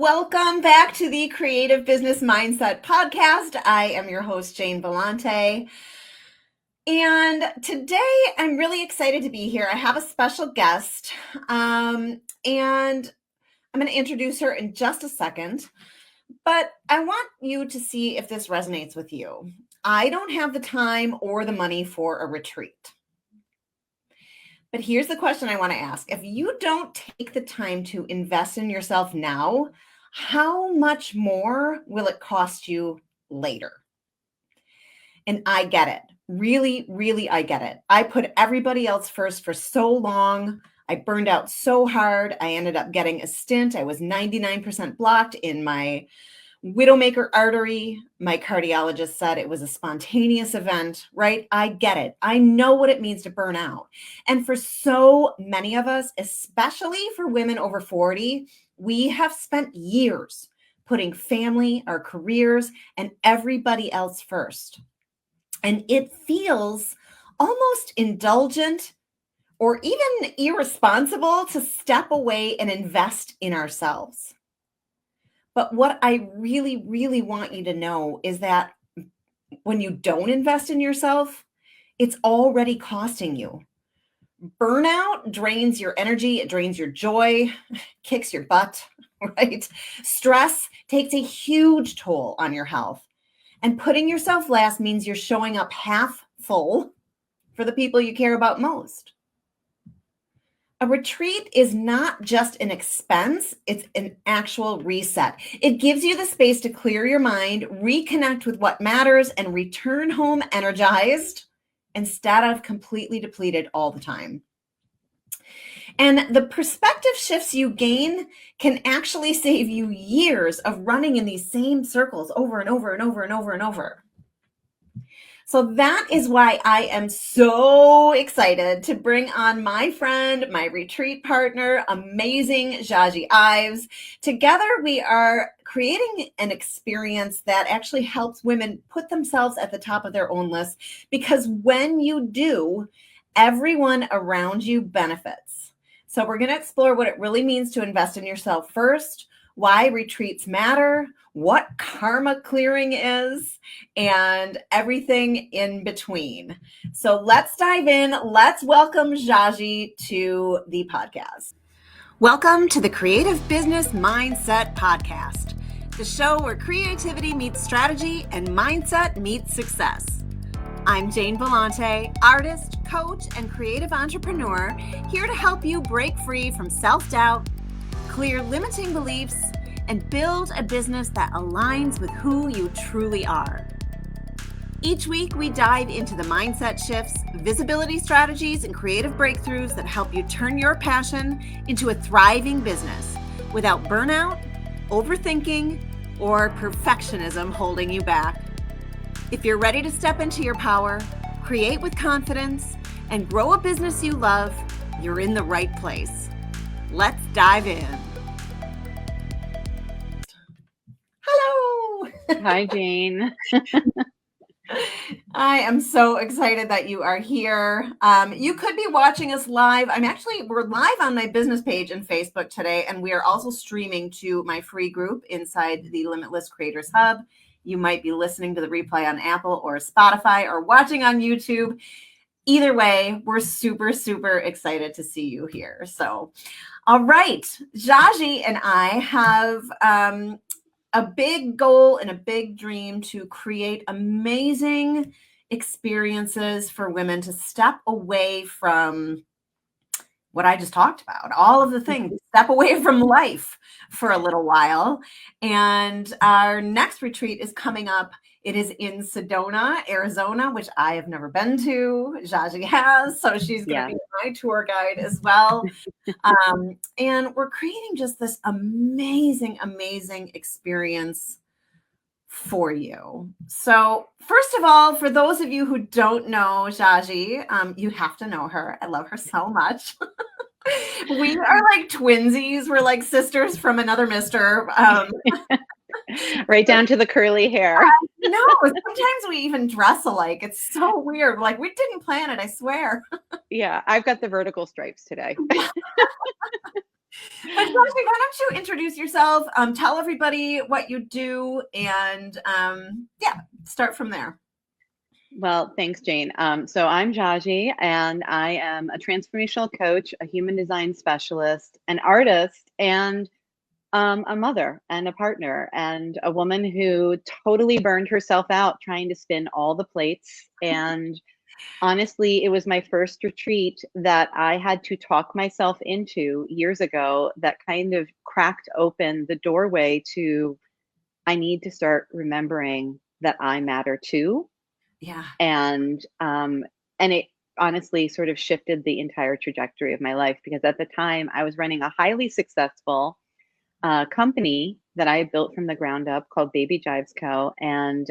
Welcome back to the Creative Business Mindset Podcast. I am your host, Jane Bellante. And today I'm really excited to be here. I have a special guest, and I'm going to introduce her in just a second. But I want you to see if this resonates with you. I don't have the time or the money for a retreat. But here's the question I want to ask. If you don't take the time to invest in yourself now, how much more will it cost you later? And I get it. Really, really, I get it. I put everybody else first for so long. I burned out so hard. I ended up getting a stint. I was 99% blocked in my widowmaker artery. My cardiologist said it was a spontaneous event, right? I get it. I know what it means to burn out. And for so many of us, especially for women over 40, we have spent years putting family, our careers, and everybody else first. And it feels almost indulgent or even irresponsible to step away and invest in ourselves. But what I really, really want you to know is that when you don't invest in yourself, it's already costing you. Burnout drains your energy, it drains your joy, kicks your butt, right? Stress takes a huge toll on your health. And putting yourself last means you're showing up half full for the people you care about most. A retreat is not just an expense, it's an actual reset. It gives you the space to clear your mind, reconnect with what matters, and return home energized instead of completely depleted all the time. And the perspective shifts you gain can actually save you years of running in these same circles over and over and over and over and over. So that is why I am so excited to bring on my friend, my retreat partner, amazing Jahje Ives. Together, we are creating an experience that actually helps women put themselves at the top of their own list, because when you do, everyone around you benefits. So we're going to explore what it really means to invest in yourself first, why retreats matter, what karma clearing is, and everything in between. So let's dive in. Let's welcome Jahje to the podcast. Welcome to the Creative Business Mindset Podcast, the show where creativity meets strategy and mindset meets success. I'm Jane Bellante, artist, coach, and creative entrepreneur, here to help you break free from self-doubt, clear limiting beliefs, and build a business that aligns with who you truly are. Each week, we dive into the mindset shifts, visibility strategies, and creative breakthroughs that help you turn your passion into a thriving business without burnout, overthinking, or perfectionism holding you back. If you're ready to step into your power, create with confidence, and grow a business you love, you're in the right place. Let's dive in. Hello. Hi, Jane. I am so excited that you are here. You could be watching us live. We're live on my business page and Facebook today, and we are also streaming to my free group inside the Limitless Creators Hub. You might be listening to the replay on Apple or Spotify or watching on YouTube. Either way, we're super, super excited to see you here. So, all right, Jahje and I have a big goal and a big dream to create amazing experiences for women to step away from what I just talked about, all of the things, step away from life for a little while. And our next retreat is coming up. It is in Sedona, Arizona, which I have never been to. Jahje has, so she's going to be my tour guide as well. And we're creating just this amazing, amazing experience for you. So first of all, for those of you who don't know Jahje, you have to know her. I love her so much. We are like twinsies. We're like sisters from another mister. Right down to the curly hair. No, sometimes we even dress alike. It's so weird. Like, we didn't plan it, I swear. Yeah, I've got the vertical stripes today. But Jahje, why don't you introduce yourself? Tell everybody what you do, and yeah, start from there. Well, thanks, Jane. So I'm Jahje, and I am a transformational coach, a human design specialist, an artist, and a mother and a partner, and a woman who totally burned herself out trying to spin all the plates. And honestly, it was my first retreat that I had to talk myself into years ago that kind of cracked open the doorway to I need to start remembering that I matter too. Yeah. And it honestly sort of shifted the entire trajectory of my life, because at the time I was running a highly successful company that I built from the ground up called Baby Jives Co. And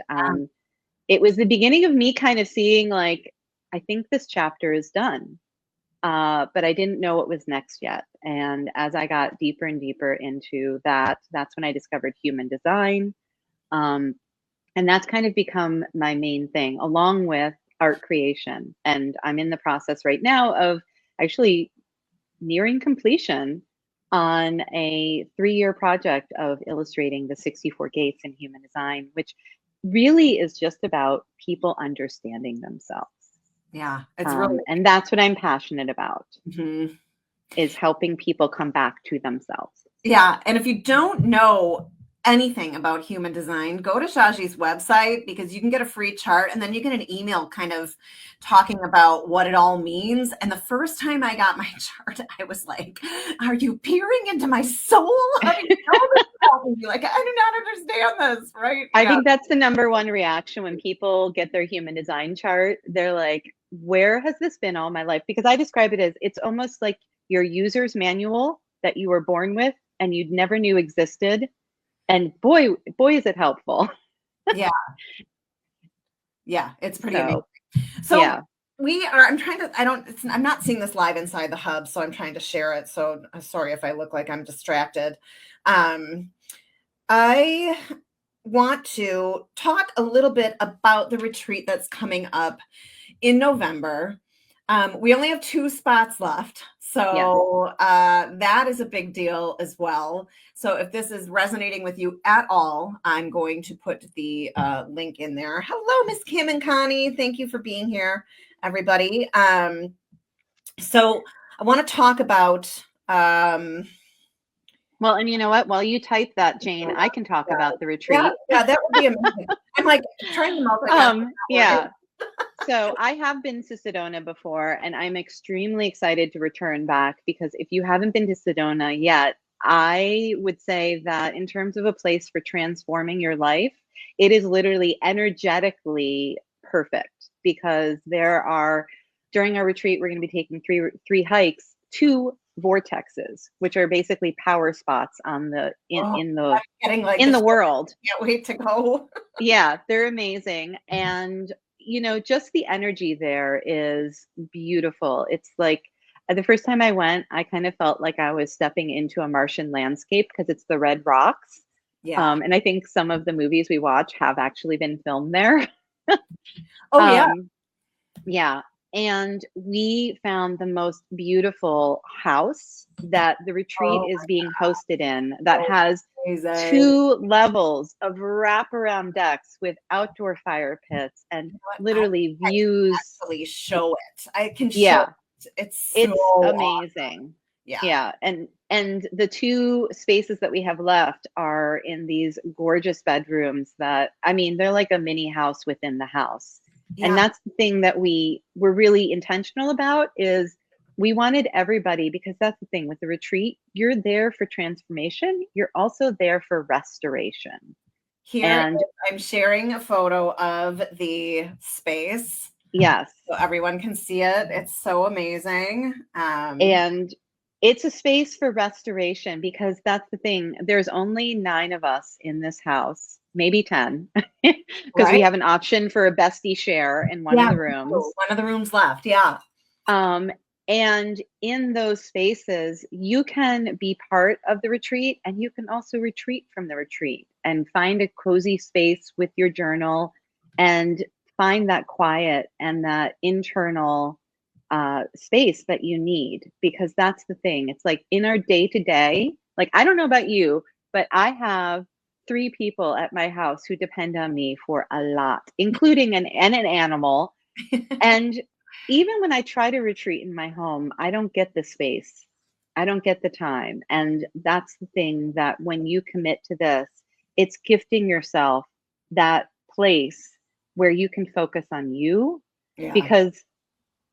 it was the beginning of me kind of seeing like, I think this chapter is done. But I didn't know what was next yet. And as I got deeper and deeper into that, that's when I discovered human design. Um, and that's kind of become my main thing, along with art creation. And I'm in the process right now of actually nearing completion on a 3-year project of illustrating the 64 gates in human design, which really is just about people understanding themselves. Yeah, it's really. And that's what I'm passionate about, Mhm. is helping people come back to themselves. Yeah, and if you don't know anything about human design, go to Jahje's website, because you can get a free chart, and then you get an email kind of talking about what it all means. And the first time I got my chart, I was like, "Are you peering into my soul? How do you know this about me? Like, I do not understand this." Right? I Yeah. think that's the number one reaction when people get their human design chart. They're like, where has this been all my life? Because I describe it as, it's almost like your user's manual that you were born with and you never knew existed. And boy, is it helpful. Yeah. Yeah, it's pretty amazing. So, So yeah. I'm trying to, I'm not seeing this live inside the hub, so I'm trying to share it. So sorry if I look like I'm distracted. Um, I want to talk a little bit about the retreat that's coming up in November. We only have 2 spots left. Yes. So that is a big deal as well. So if this is resonating with you at all, I'm going to put the link in there. Hello, Miss Kim and Connie. Thank you for being here, everybody. So I want to talk about. Well, and you know what? While you type that, Jane, I can talk about the Yeah, retreat. yeah, that would be amazing. I'm like trying to multitask. Yeah. So I have been to Sedona before, and I'm extremely excited to return back, because if you haven't been to Sedona yet, I would say that in terms of a place for transforming your life, it is literally energetically perfect, because during our retreat, we're going to be taking three hikes to vortexes, which are basically power spots on the Oh, in I'm the getting like in the the world. can't wait to go. Yeah, they're amazing. And, just the energy there is beautiful. It's like the first time I went, I kind of felt like I was stepping into a Martian landscape, because it's the red rocks. Yeah. And I think some of the movies we watch have actually been filmed there. Oh yeah. um, yeah. And we found the most beautiful house that the retreat Oh, is being hosted in, that has amazing. 2 levels of wraparound decks with outdoor fire pits and What literally I can views. actually show it. I can show Yeah, it. It's so it's awesome. amazing. Yeah. Yeah, and the 2 spaces that we have left are in these gorgeous bedrooms that, I mean, they're like a mini house within the house. And Yeah. that's the thing that we were really intentional about, is we wanted everybody, because that's the thing with the retreat, you're there for transformation, you're also there for restoration. Here And I'm sharing a photo of the space yes, so everyone can see it. It's so amazing. and it's a space for restoration, because that's the thing. There's only 9 of us in this house, maybe 10, because we Right? have an option for a bestie share in one of Yeah. the rooms. One of the rooms left. Yeah. Um, and in those spaces, you can be part of the retreat, and you can also retreat from the retreat and find a cozy space with your journal and find that quiet and that internal space that you need, because that's the thing. It's like in our day to day, like, I don't know about you, but I have 3 people at my house who depend on me for a lot, including an animal. And even when I try to retreat in my home, I don't get the space. I don't get the time. And that's the thing, that when you commit to this, it's gifting yourself that place where you can focus on you. Yeah. Because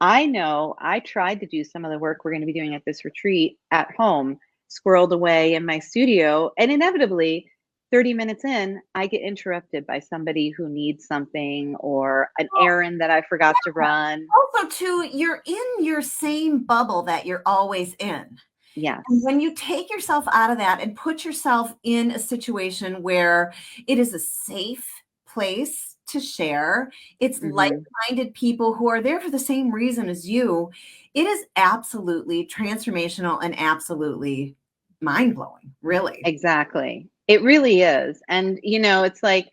I know I tried to do some of the work we're going to be doing at this retreat at home, squirreled away in my studio, and inevitably, 30 minutes in, I get interrupted by somebody who needs something, or an Well, errand that I forgot to run. also, too, you're in your same bubble that you're always in. And Yes. when you take yourself out of that and put yourself in a situation where it is a safe place to share, it's Hmm. like-minded people who are there for the same reason as you, it is absolutely transformational and absolutely mind-blowing, really. Exactly. It really is. And, it's like,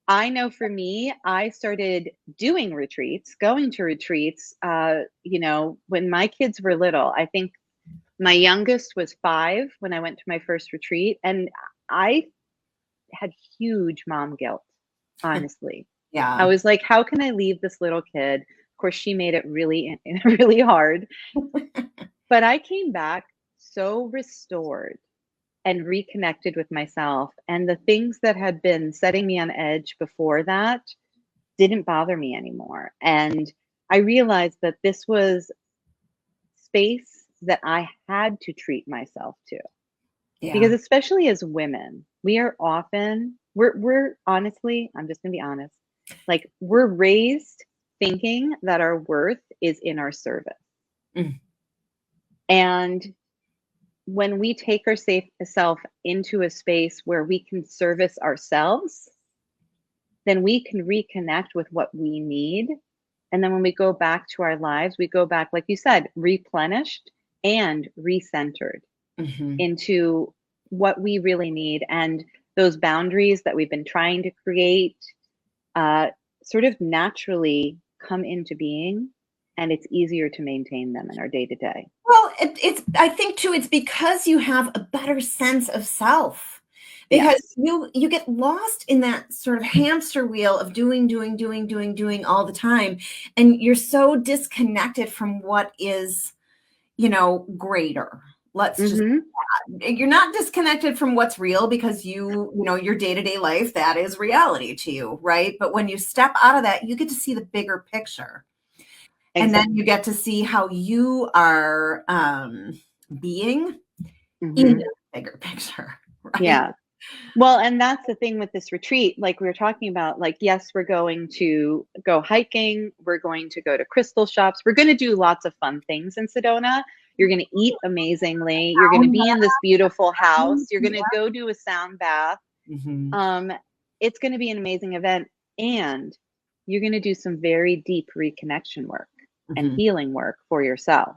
I know for me, I started doing retreats, going to retreats, when my kids were little. I think my youngest was 5 when I went to my first retreat, and I had huge mom guilt, honestly. I Yeah. was like, how can I leave this little kid? Of course, she made it really, really hard. But I came back so restored and reconnected with myself. And the things that had been setting me on edge before that didn't bother me anymore. And I realized that this was space that I had to treat myself to. Because Yeah. especially as women, we are often, we're honestly, I'm just gonna be honest, like, we're raised thinking that our worth is in our service. Mm. And when we take our safe self into a space where we can service ourselves, then we can reconnect with what we need. And then when we go back to our lives, we go back, like you said, replenished and recentered Mhm. into what we really need. And those boundaries that we've been trying to create uh, sort of naturally come into being. And it's easier to maintain them in our day to day. Well, it's I think too, it's because you have a better sense of self. Because Yes. you get lost in that sort of hamster wheel of doing all the time, and you're so disconnected from what is, greater. Let's just Hmm. you're not disconnected from what's real because your day-to-day life, that is reality to you, right? But when you step out of that, you get to see the bigger picture. And Exactly. then you get to see how you are being in Hmm. the bigger picture, right? Yeah. Well, and that's the thing with this retreat, like we were talking about, like, yes, we're going to go hiking, we're going to go to crystal shops, we're going to do lots of fun things in Sedona. You're going to eat amazingly. You're going to Um, be in this beautiful house. You're going to yeah. go do a sound bath. Mhm, Um, it's going to be an amazing event. And you're going to do some very deep reconnection work and mhm. healing work for yourself.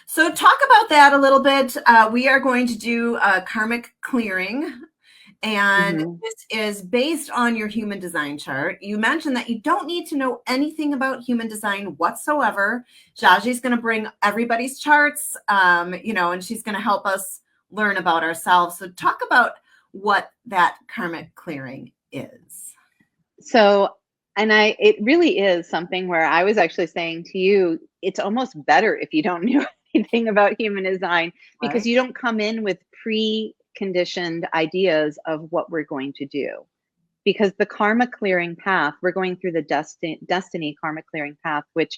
So talk about that a little bit. We are going to do a karmic clearing, and Hmm. this is based on your human design chart. You mentioned that you don't need to know anything about human design whatsoever. Jahje's going to bring everybody's charts, and she's going to help us learn about ourselves. So talk about what that karmic clearing is. So, it really is something where I was actually saying to you, it's almost better if you don't know anything about human design, because Right? you don't come in with preconditioned ideas of what we're going to do. Because the karma clearing path, we're going through the destiny karma clearing path, which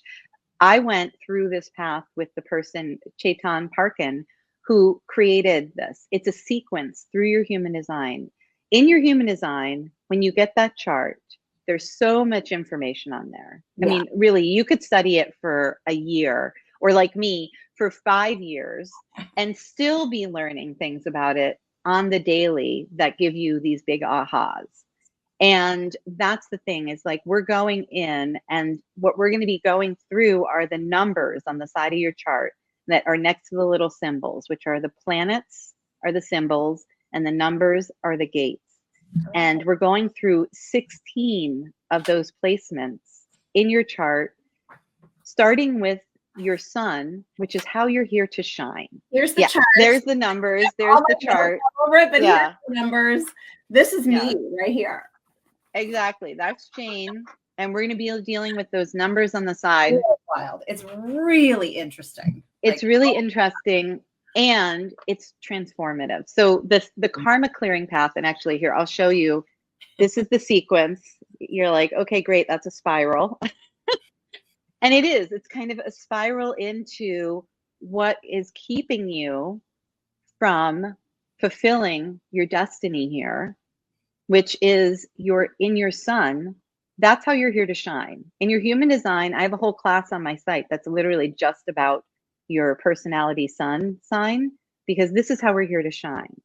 I went through this path with the person, Chetan Parkin, who created this. It's a sequence through your human design. In your human design, when you get that chart, there's so much information on there. I Yeah. mean, really, you could study it for a year, or like me, for 5 years, and still be learning things about it on the daily that give you these big ahas. And that's the thing, is like, we're going in, and what we're going to be going through are the numbers on the side of your chart that are next to the little symbols, which are the planets, are the symbols, and the numbers are the gates. And we're going through 16 of those placements in your chart, starting with your sun, which is how you're here to shine. Here's the Yeah, chart. there's the numbers. There's the chart. Over it, but here's Yeah. the numbers. This is Yeah. me right here. Exactly. That's Jane. And we're going to be dealing with those numbers on the side. Really wild. It's really interesting. It's really interesting, and it's transformative. So the karma clearing path, and actually here, I'll show you. This is the sequence. You're like, okay, great. That's a spiral. And it is. It's kind of a spiral into what is keeping you from fulfilling your destiny here, which is in your sun. That's how you're here to shine. In your human design, I have a whole class on my site that's literally just about your personality sun sign, because this is how we're here to shine.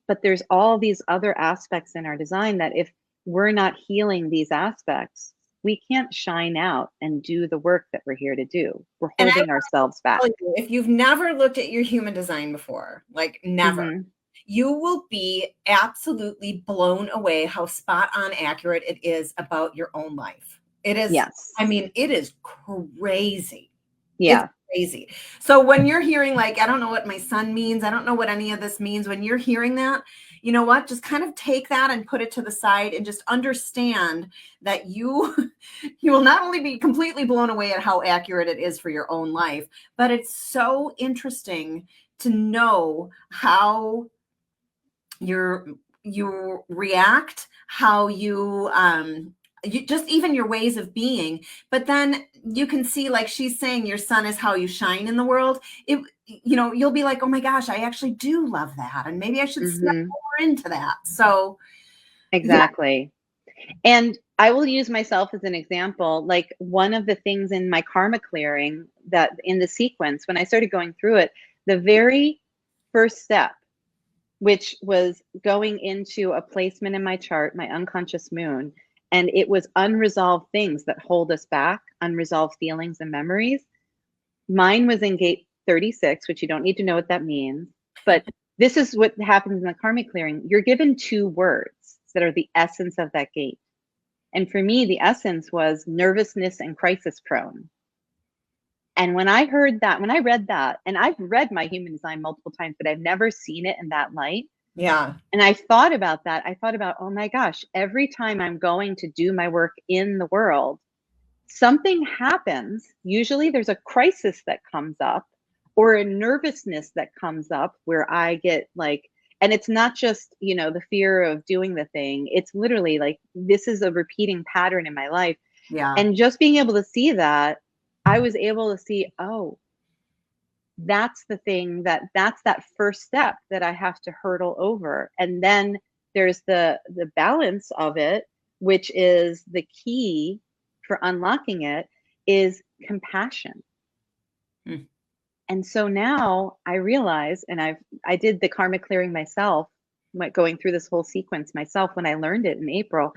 But there's all these other aspects in our design that if we're not healing these aspects, we can't shine out and do the work that we're here to do. We're holding ourselves back. If you've never looked at your human design before, like never, you will be absolutely blown away how spot on accurate it is about your own life. It is. Yes. I mean, it is crazy. Yeah. It's crazy. So when you're hearing like, I don't know what my son means, I don't know what any of this means. When you're hearing that, you know what? Just kind of take that and put it to the side and just understand that you will not only be completely blown away at how accurate it is for your own life, but it's so interesting to know how you react, how you just even your ways of being. But then you can see, like she's saying, your sun is how you shine in the world. You'll be like, oh my gosh, I actually do love that, and maybe I should step more into that. So exactly. Yeah. And I will use myself as an example. Like, one of the things in my karma clearing, that in the sequence, when I started going through it, the very first step, which was going into a placement in my chart, my unconscious moon, and it was unresolved things that hold us back, unresolved feelings and memories. Mine was in gate 36, which you don't need to know what that means, but this is what happens in the karmic clearing. You're given 2 words that are the essence of that gate. And for me, the essence was nervousness and crisis prone. And when I heard that, when I read that, and I've read my human design multiple times, but I've never seen it in that light. Yeah. And I thought about that. I thought about, oh my gosh, every time I'm going to do my work in the world, something happens. Usually there's a crisis that comes up, or a nervousness that comes up where I get like, and it's not just, the fear of doing the thing. It's literally like, this is a repeating pattern in my life. Yeah. And just being able to see that, I was able to see, oh, that's the thing, that's that first step that I have to hurdle over. And then there's the balance of it, which is the key for unlocking it, is compassion. And so now I realize, and I did the karma clearing myself, going through this whole sequence myself when I learned it in April.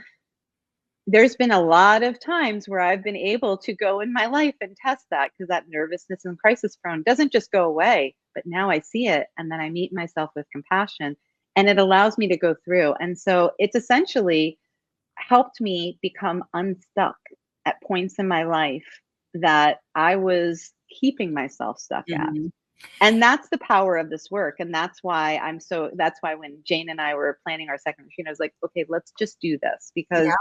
There's been a lot of times where I've been able to go in my life and test that, because that nervousness and crisis prone doesn't just go away, but now I see it, and then I meet myself with compassion, and it allows me to go through. And so it's essentially helped me become unstuck at points in my life that I was keeping myself stuck at. And that's the power of this work. And that's why when Jane and I were planning our second retreat, I was like, okay, let's just do this, because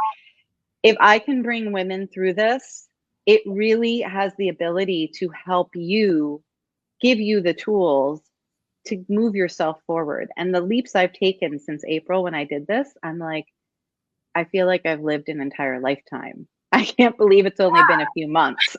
if I can bring women through this, it really has the ability to help you, give you the tools to move yourself forward. And the leaps I've taken since April when I did this, I'm like, I feel like I've lived an entire lifetime. I can't believe it's only been a few months.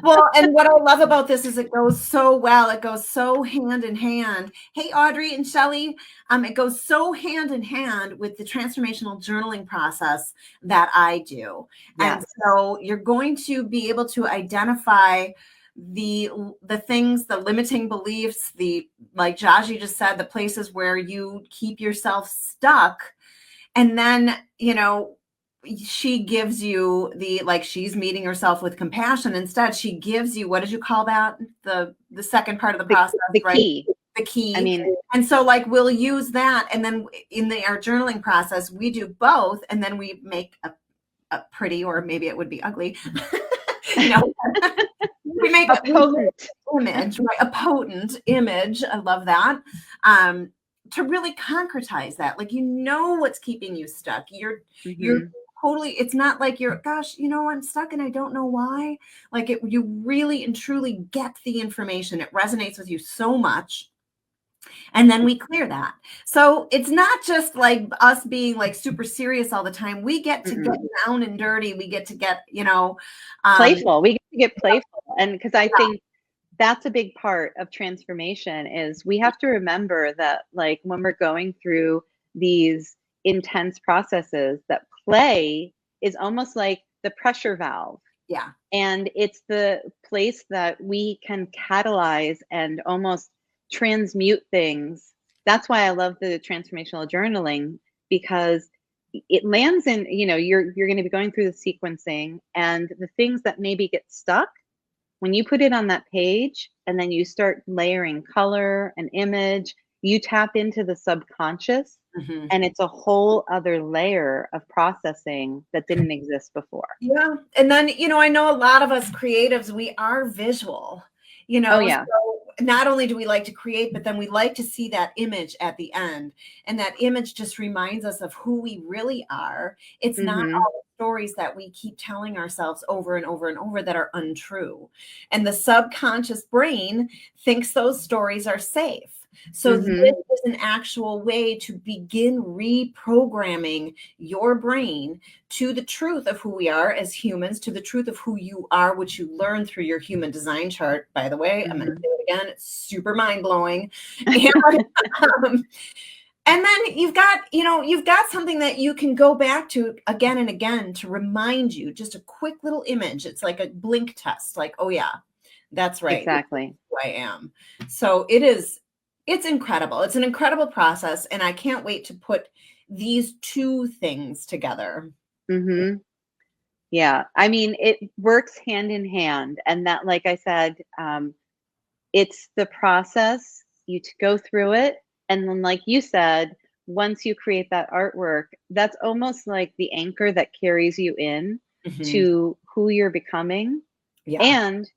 Well, and what I love about this is it goes so well. It goes so hand in hand. Hey, Audrey and Shelley, it goes so hand in hand with the transformational journaling process that I do. Yes. And so you're going to be able to identify the things, the limiting beliefs, like Jahje just said, the places where you keep yourself stuck. And then, she gives you she's meeting herself with compassion. Instead, she gives you, what did you call that? The second part of the process, right? The key. I mean, and so we'll use that. And then in our journaling process, we do both. And then we make a pretty, or maybe it would be ugly, No, we make A we make potent. an image, right? A potent image. I love that. Um, to really concretize that, like, you know what's keeping you stuck. You're Hmm. totally. It's not like you're, gosh, I'm stuck and I don't know why. Like you really and truly get the information. It resonates with you so much, and then we clear that. So it's not just like us being like super serious all the time. We get to get Mm-mm. down and dirty. We get to get, um, Playful. We get to get playful. And because I yeah, think that's a big part of transformation is we have to remember that like when we're going through these intense processes, that play is almost like the pressure valve. yeah, And it's the place that we can catalyze and almost transmute things. That's why I love the transformational journaling, because it lands in, you're going to be going through the sequencing, and the things that maybe get stuck, when you put it on that page and then you start layering color and image, you tap into the subconscious, mhm. and it's a whole other layer of processing that didn't exist before. Yeah. And then, I know a lot of us creatives, we are visual, Oh yeah. so not only do we like to create, but then we like to see that image at the end. And that image just reminds us of who we really are. It's not Mhm. all the stories that we keep telling ourselves over and over and over that are untrue. And the subconscious brain thinks those stories are safe. So this Mhm. is an actual way to begin reprogramming your brain to the truth of who we are as humans, to the truth of who you are, which you learn through your human design chart. By the way, I'm going to Mhm. say it again. It's super mind blowing. Um, and then you've got something that you can go back to again and again to remind you, just a quick little image. It's like a blink test, like, oh yeah, that's right. This is Exactly. who I am. So it's incredible. It's an incredible process. And I can't wait to put these two things together. Mhm. Yeah. I mean, it works hand in hand, and that, like I said, it's the process. You go through it, and then, like you said, once you create that artwork, that's almost like the anchor that carries you in Mhm. to who you're becoming. Yeah. And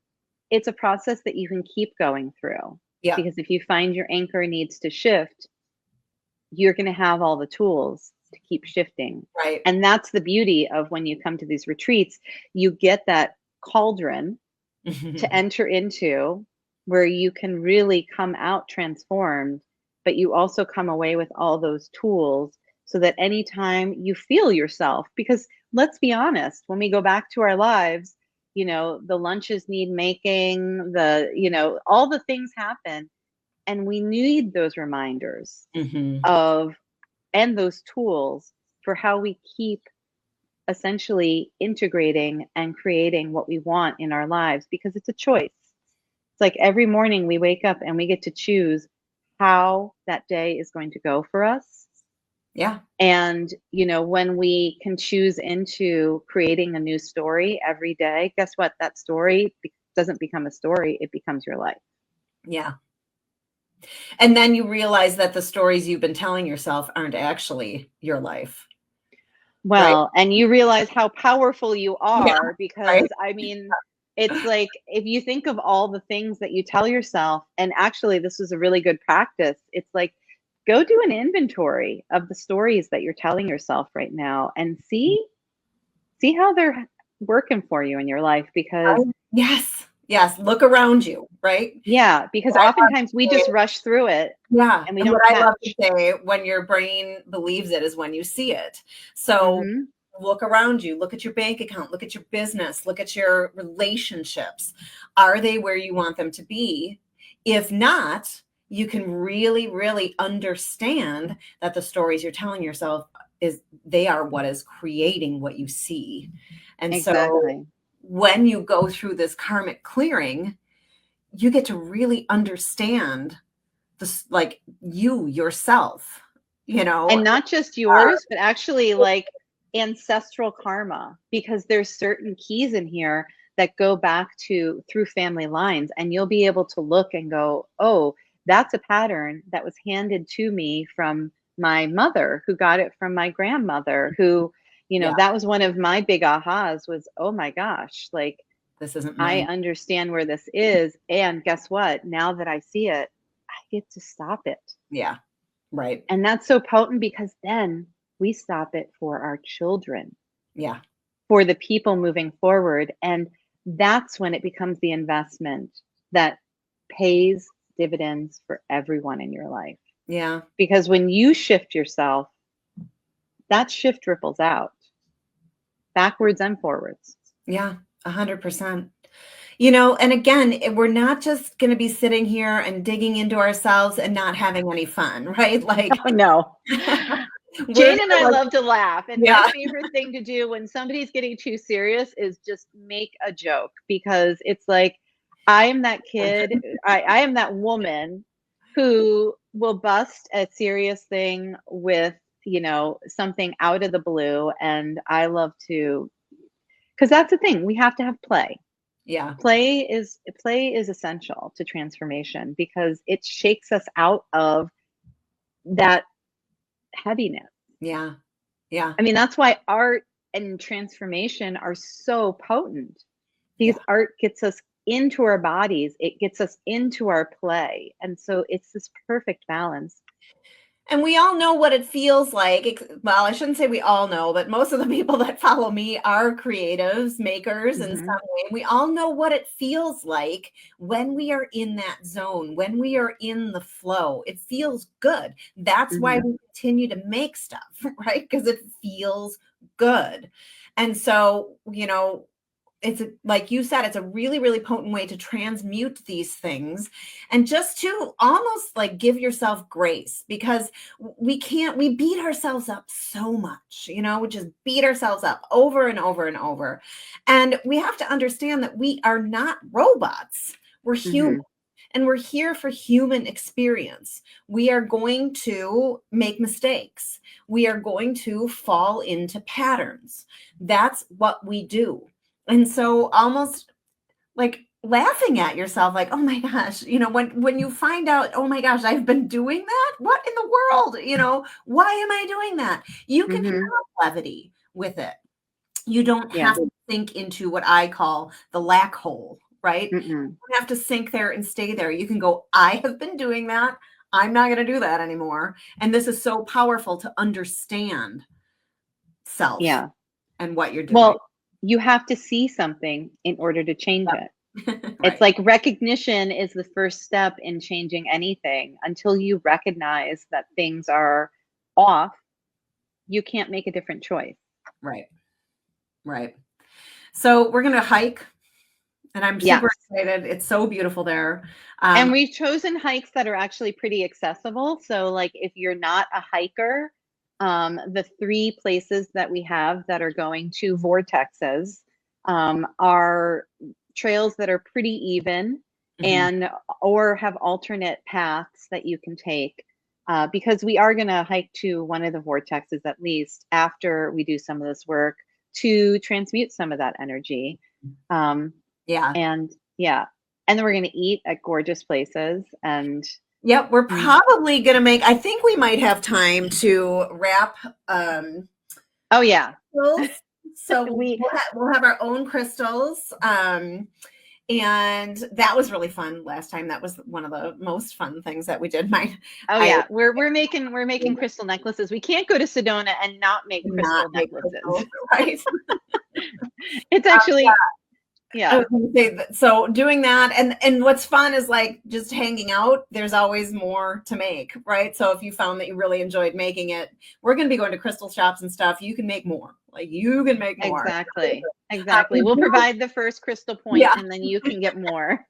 it's a process that you can keep going through, Yeah. because if you find your anchor needs to shift, you're going to have all the tools to keep shifting. Right. And that's the beauty of when you come to these retreats, you get that cauldron to enter into, where you can really come out transformed, but you also come away with all those tools, so that anytime you feel yourself, because let's be honest, when we go back to our lives, the lunches need making, all the things happen, and we need those reminders Mhm. of, and those tools for how we keep essentially integrating and creating what we want in our lives, because it's a choice. It's like every morning we wake up and we get to choose how that day is going to go for us. Yeah. And, when we can choose into creating a new story every day, guess what? That story doesn't become a story, it becomes your life. Yeah. And then you realize that the stories you've been telling yourself aren't actually your life, right? Well, and you realize how powerful you Yeah. are, Right. because I mean, it's like if you think of all the things that you tell yourself, and actually, this is a really good practice. It's like, go do an inventory of the stories that you're telling yourself right now, and see how they're working for you in your life. Because Yes. Yes. Look around you, right? yeah, because What I love oftentimes we to say, just rush through it yeah. and we And what don't I love to catch. say, when your brain believes it is when you see it. So Hmm. look around you, look at your bank account, look at your business, look at your relationships. Are they where you want them to be? If not, you can really, really understand that the stories you're telling yourself is they are what is creating what you see. And so Exactly. when you go through this karmic clearing, you get to really understand this, like, you yourself, And not just uh, yours, but actually like ancestral karma, because there's certain keys in here that go back to through family lines, and you'll be able to look and go, oh, that's a pattern that was handed to me from my mother, who got it from my grandmother, who, yeah, that was one of my big ahas, was, oh my gosh, like This isn't I mine. understand where this is. And guess what? Now that I see it, I get to stop it. Yeah. Right. And that's so potent because then we stop it for our children, Yeah. for the people moving forward. And that's when it becomes the investment that pays dividends for everyone in your life. Yeah. Because when you shift yourself, that shift ripples out backwards and forwards. Yeah. 100%. You know, and again, we're not just going to be sitting here and digging into ourselves and not having any fun, right? Like, Oh, no. we're Jane and gonna I like, love to laugh. And my yeah, favorite thing to do when somebody's getting too serious is just make a joke, because it's like, I am that kid, I am that woman who will bust a serious thing with, something out of the blue. And I love to, because that's the thing, we have to have play. yeah, Play is essential to transformation because it shakes us out of that heaviness. yeah, yeah, I mean, that's why art and transformation are so potent, because yeah. art gets us into our bodies, it gets us into our play. And so it's this perfect balance. And we all know what it feels like. Well, I shouldn't say we all know, but most of the people that follow me are creatives, makers in some Hmm. way. We all know what it feels like when we are in that zone, when we are in the flow. It feels good. That's why Hmm. we continue to make stuff, right? Because it feels good. And so, it's like you said, it's a really, really potent way to transmute these things and just to almost like give yourself grace, because we beat ourselves up so much, we just beat ourselves up over and over and over. And we have to understand that we are not robots. We're human. Hmm. And we're here for human experience. We are going to make mistakes. We are going to fall into patterns. That's what we do. And so almost like laughing at yourself, like, oh my gosh, when you find out, oh my gosh, I've been doing that. What in the world? Why am I doing that? You can have Hmm. levity with it. You don't Yeah. have to sink into what I call the lack hole, right? You Mm-mm. don't have to sink there and stay there. You can go, I have been doing that. I'm not going to do that anymore. And this is so powerful to understand self Yeah. and what you're doing. Well, you have to see something in order to change it. Yep. It's Right. like recognition is the first step in changing anything. Until you recognize that things are off, you can't make a different choice. Right. Right. So we're going to hike, and I'm super Yes. excited. It's so beautiful there. And we've chosen hikes that are actually pretty accessible. So, like, if you're not a hiker, the three places that we have that are going to vortexes are trails that are pretty even, Mhm. and or have alternate paths that you can take. Because we are going to hike to one of the vortexes at least after we do some of this work to transmute some of that energy. Um, Yeah. and yeah, and then we're gonna eat at gorgeous places and Yep. We're mm, probably going to I think we might have time to wrap oh yeah. crystals. So We we'll have our own crystals. And that was really fun last time. That was one of the most fun things that we did. oh I yeah, we're making crystal necklaces. We can't go to Sedona and not make not crystal make necklaces. crystals, right? It's actually I yeah. was going to say that, so doing that, and what's fun is like just hanging out. There's always more to make, right? So if you found that you really enjoyed making it, we're going to be going to crystal shops and stuff. You can make more. Like you can make more. Exactly. Exactly. We We'll do, provide the first crystal point yeah, and then you can get more.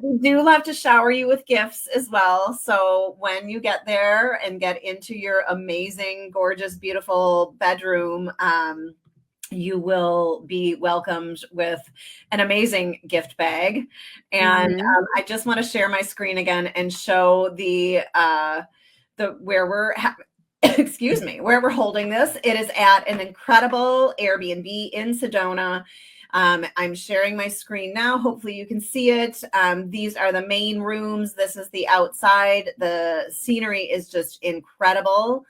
we do love to shower you with gifts as well. So when you get there and get into your amazing, gorgeous, beautiful bedroom, you will be welcomed with an amazing gift bag. And Hmm. I just want to share my screen again and show the where we're excuse me, where we're holding this. It is at an incredible Airbnb in Sedona. I'm sharing my screen now. Hopefully you can see it. These are the main rooms. This is the outside. The scenery is just incredible.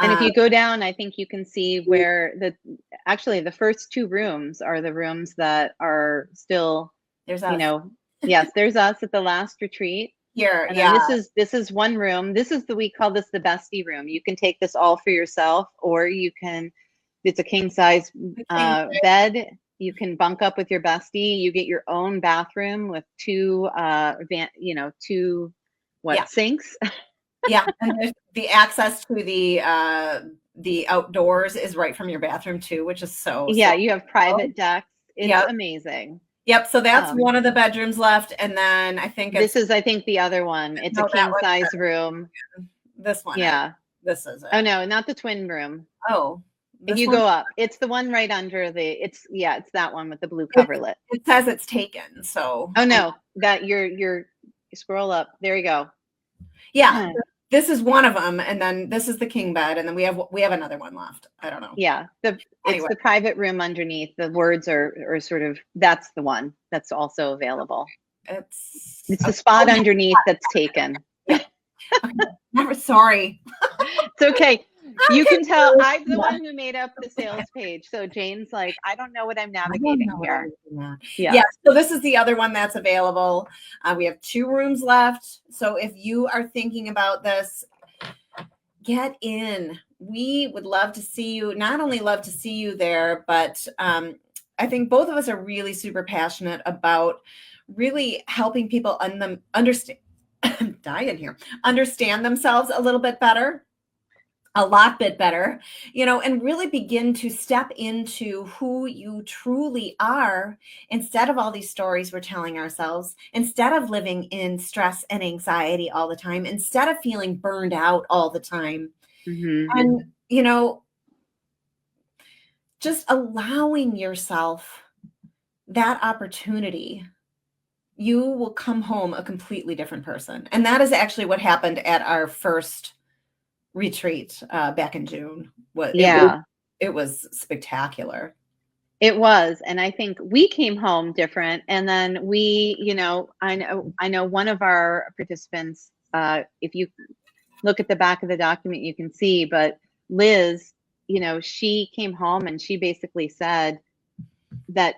And if you go down, I think you can see where the first two rooms are the rooms that are still, There's you us know, yes, there's us at the last retreat. here. And then Yeah. this is one room. We call this the bestie room. You can take this all for yourself, or it's a king size bed. You can bunk up with your bestie. You get your own bathroom with two sinks. Yeah, and there's the access to the outdoors is right from your bathroom too, which is so Yeah, you have private decks. It's Yep. amazing. Yep. So that's one of the bedrooms left, and then I think this is the other one. It's a king size room. This one. Yeah. This is it. Oh no, not the twin room. Oh. If you go up, it's the one right under it's that one with the blue coverlet. It says it's taken. So. Oh no, that you scroll up. There you go. Yeah. This is one of them, and then this is the king bed, and then we have another one left. I don't know. Yeah, it's the private room underneath. The words are sort of, that's the one that's also available. It's the spot underneath that's taken. Yeah. Never sorry. It's okay. You can tell I'm the one who made up the sales page. So Jane's like, I don't know what I'm navigating here. Yeah. So this is the other one that's available. We have 2 rooms left. So if you are thinking about this, get in. We would love to see you. Not only love to see you there, but I think both of us are really super passionate about really helping people understand. I'm dying here. Understand themselves a little bit better. A lot bit better, and really begin to step into who you truly are instead of all these stories we're telling ourselves, instead of living in stress and anxiety all the time, instead of feeling burned out all the time. Mm-hmm. And, just allowing yourself that opportunity, you will come home a completely different person. And that is actually what happened at our first retreat back in June. It was spectacular. It was. And I think we came home different. And then I know one of our participants, if you look at the back of the document, you can see, but Liz, she came home and she basically said that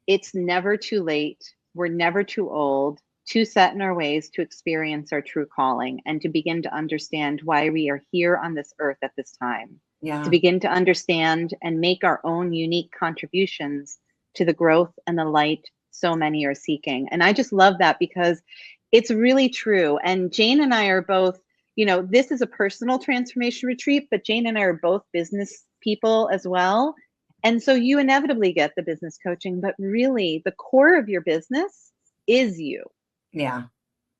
it's never too late. We're never too old to set in our ways to experience our true calling and to begin to understand why we are here on this earth at this time. Yeah. To begin to understand and make our own unique contributions to the growth and the light so many are seeking. And I just love that because it's really true. And Jane and I are both, this is a personal transformation retreat, but Jane and I are both business people as well. And so you inevitably get the business coaching, but really the core of your business is you. Yeah.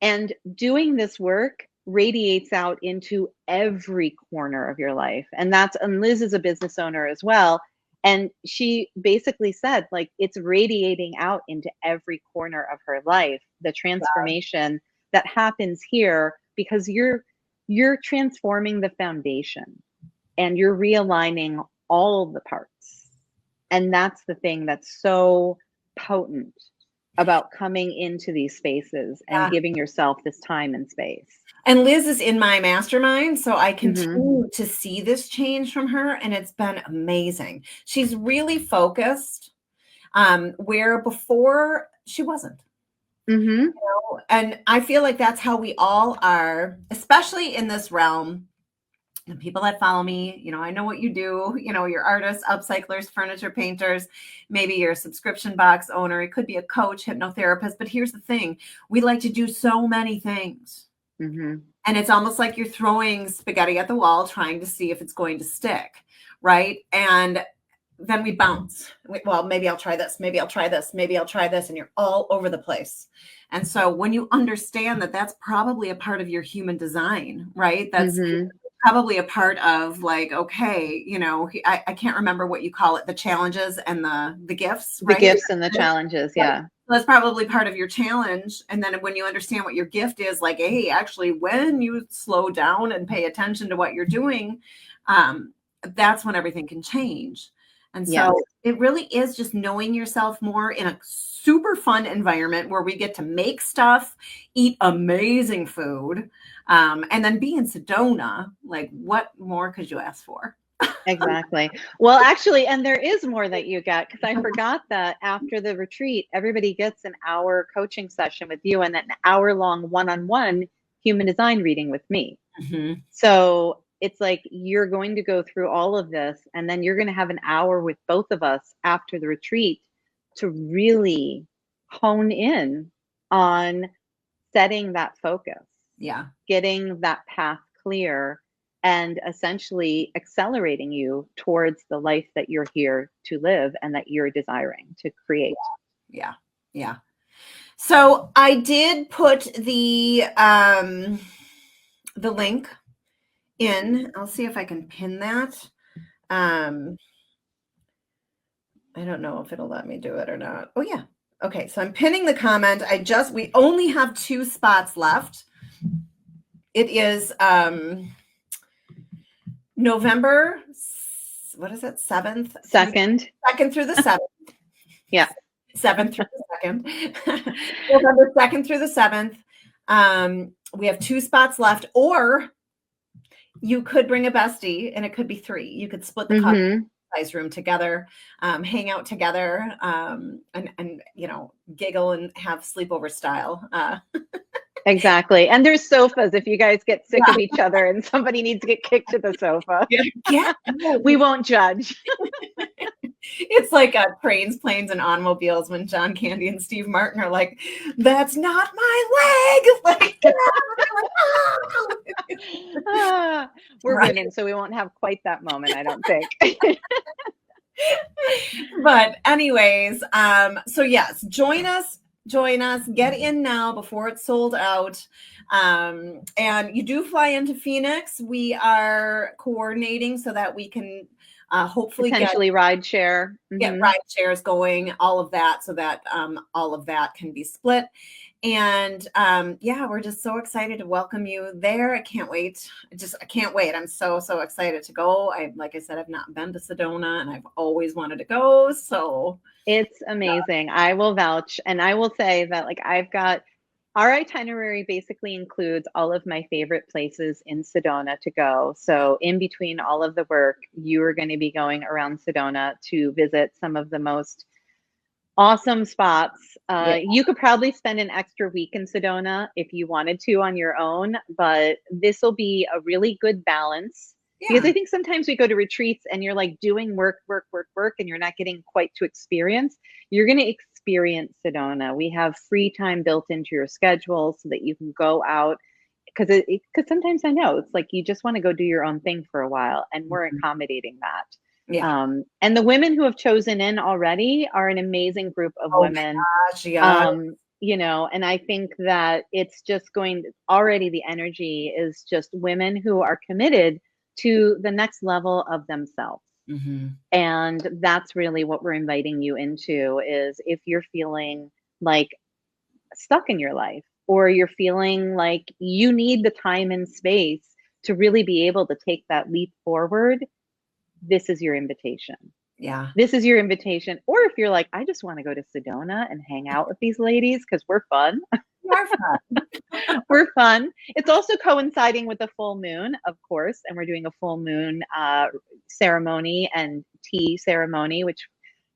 And doing this work radiates out into every corner of your life. And Liz is a business owner as well. And she basically said, like, it's radiating out into every corner of her life, the transformation that happens here, because you're transforming the foundation and you're realigning all the parts. And that's the thing that's so potent about coming into these spaces and giving yourself this time and space. And Liz is in my mastermind, so I continue to see this change from her, and it's been amazing. She's really focused, where before she wasn't. And I feel like that's how we all are, especially in this realm. The people that follow me, I know what you do. You're artists, upcyclers, furniture painters, maybe you're a subscription box owner. It could be a coach, hypnotherapist. But here's the thing. We like to do so many things. And it's almost like you're throwing spaghetti at the wall, trying to see if it's going to stick, right? And then we bounce. Well, maybe I'll try this. Maybe I'll try this. Maybe I'll try this. And you're all over the place. And so when you understand that that's probably a part of your human design, right? That's probably a part of, like, okay, I can't remember what you call it, the challenges and the gifts, right? The gifts and the challenges, yeah. That's probably part of your challenge. And then when you understand what your gift is, like, hey, actually, when you slow down and pay attention to what you're doing, that's when everything can change. And Yes. so it really is just knowing yourself more in a super fun environment where we get to make stuff, eat amazing food, and then be in Sedona. Like, what more could you ask for? Exactly. Well, actually, and there is more that you get, because I forgot that after the retreat, everybody gets an hour coaching session with you and then an hour-long one-on-one human design reading with me. Mhm. So it's like you're going to go through all of this, and then you're going to have an hour with both of us after the retreat to really hone in on setting that focus, Yeah. getting that path clear, and essentially accelerating you towards the life that you're here to live and that you're desiring to create. Yeah. Yeah. So I did put the link in. I'll see if I can pin that. Um, I don't know if it'll let me do it or not. Oh yeah. Okay, so I'm pinning the comment. We only have 2 spots left. It is November, what is it? 7th through Second. 2nd through the 7th. Yeah. 7th through the 2nd. November 2nd through the 7th. We have 2 spots left, or you could bring a bestie and it could be 3. You could split the cost size room together, hang out together, and giggle and have sleepover style. Exactly. And there's sofas if you guys get sick of each other and somebody needs to get kicked to the sofa. Yeah. We won't judge. It's like trains, planes, and automobiles when John Candy and Steve Martin are like, "That's not my leg." Like, we're women, so we won't have quite that moment, I don't think. But anyways, so yes, join us, get in now before it's sold out. And you do fly into Phoenix. We are coordinating so that we can hopefully potentially ride share, get ride shares going, all of that, so that all of that can be split. And yeah, we're just so excited to welcome you there. I can't wait. I can't wait. I'm so excited to go. Like I said, I've not been to Sedona and I've always wanted to go. So it's amazing. I will vouch. And I will say that, like, our itinerary basically includes all of my favorite places in Sedona to go. So in between all of the work, you are going to be going around Sedona to visit some of the most awesome spots. You could probably spend an extra week in Sedona if you wanted to on your own, but this will be a really good balance. Because I think sometimes we go to retreats and you're like doing work, and you're not getting quite to experience. You're going to experience Sedona. We have free time built into your schedule so that you can go out. Because sometimes I know it's like you just want to go do your own thing for a while, and we're accommodating that. yeah. And the women who have chosen in already are an amazing group of women. Gosh, yeah. And I think that it's just already the energy is just women who are committed to the next level of themselves. And that's really what we're inviting you into, is if you're feeling like stuck in your life, or you're feeling like you need the time and space to really be able to take that leap forward, this is your invitation. Yeah. This is your invitation. Or if you're like, I just want to go to Sedona and hang out with these ladies because we're fun. We're fun. It's also coinciding with the full moon, of course, and we're doing a full moon ceremony and tea ceremony, which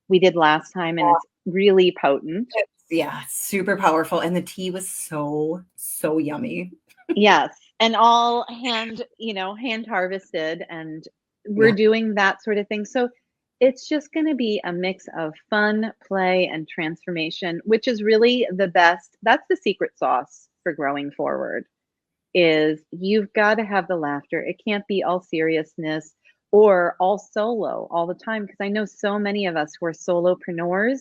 we did last time, and it's really potent. Yeah, super powerful. And the tea was so yummy. Yes. And all hand harvested, and we're doing that sort of thing. So it's just going to be a mix of fun, play, and transformation, which is really the best. That's the secret sauce for growing forward, is you've got to have the laughter. It can't be all seriousness or all solo all the time. Because I know so many of us who are solopreneurs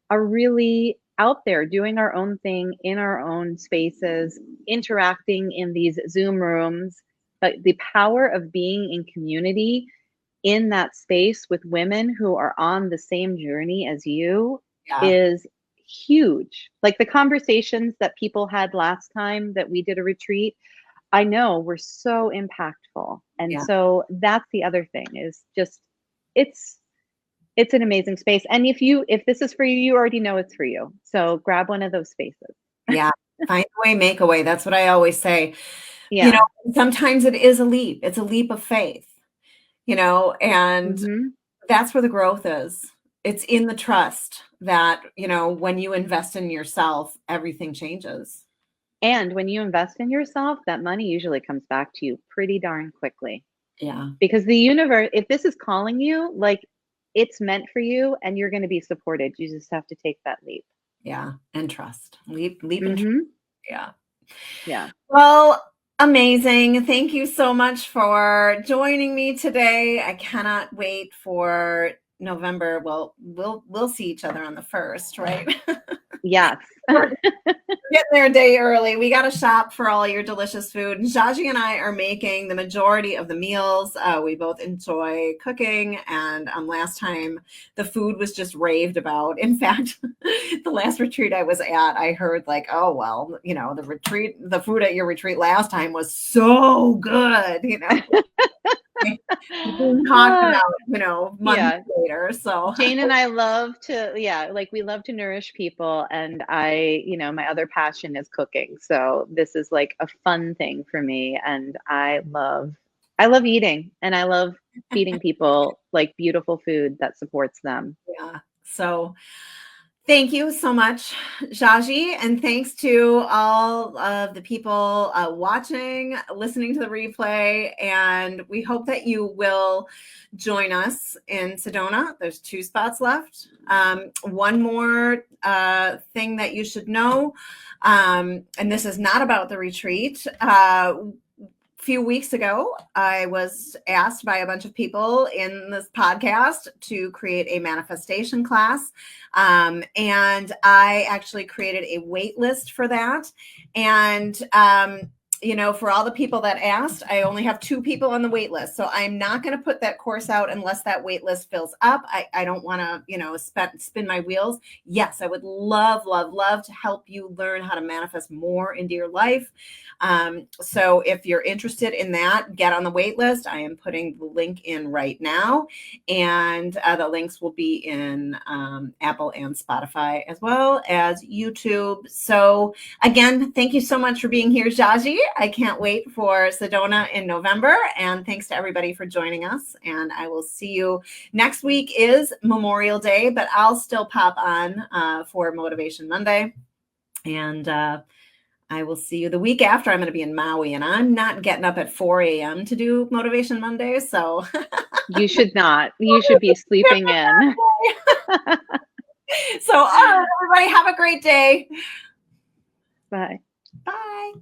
are really out there doing our own thing in our own spaces, interacting in these Zoom rooms. But the power of being in community in that space with women who are on the same journey as you is huge. Like the conversations that people had last time that we did a retreat, I know were so impactful. And so that's the other thing, is just, it's It's an amazing space. And if this is for you, you already know it's for you. So grab one of those spaces. Yeah. Find a way, make a way. That's what I always say. Yeah. Sometimes it is a leap. It's a leap of faith, and Hmm. that's where the growth is. It's in the trust that, when you invest in yourself, everything changes. And when you invest in yourself, that money usually comes back to you pretty darn quickly. Yeah. Because the universe, if this is calling you, like it's meant for you and you're going to be supported. You just have to take that leap. Yeah. And trust. Leap and trust. Hmm. Yeah. Yeah. Well, amazing. Thank you so much for joining me today. I cannot wait for November. Well, we'll see each other on the 1st, right? Yes. We're getting there a day early. We got to shop for all your delicious food. Jahje and I are making the majority of the meals. We both enjoy cooking, and last time the food was just raved about. In fact, the last retreat I was at, I heard like, oh, well, the food at your retreat last time was so good, being talked Uh, about, months yeah. later. So Jane and I love to, yeah, like we love to nourish people. And my other passion is cooking. So this is like a fun thing for me. And I love eating and I love feeding people like beautiful food that supports them. yeah. So thank you so much, Jahje, and thanks to all of the people watching, listening to the replay, and we hope that you will join us in Sedona. There's 2 spots left. One more thing that you should know, and this is not about the retreat. Few weeks ago, I was asked by a bunch of people in this podcast to create a manifestation class. And I actually created a wait list for that. And, for all the people that asked, I only have 2 people on the wait list. So I'm not going to put that course out unless that wait list fills up. I don't want to, spin my wheels. Yes, I would love, love, love to help you learn how to manifest more into your life. So if you're interested in that, get on the wait list. I am putting the link in right now, and the links will be in Apple and Spotify as well as YouTube. So again, thank you so much for being here, Jahje. I can't wait for Sedona in November, and thanks to everybody for joining us. And I will see you next week. Is Memorial Day, but I'll still pop on for Motivation Monday. And I will see you the week after. I'm going to be in Maui, and I'm not getting up at 4 a.m. to do Motivation Monday. So You should not. You should be sleeping in. So, all right, everybody, have a great day. Bye. Bye.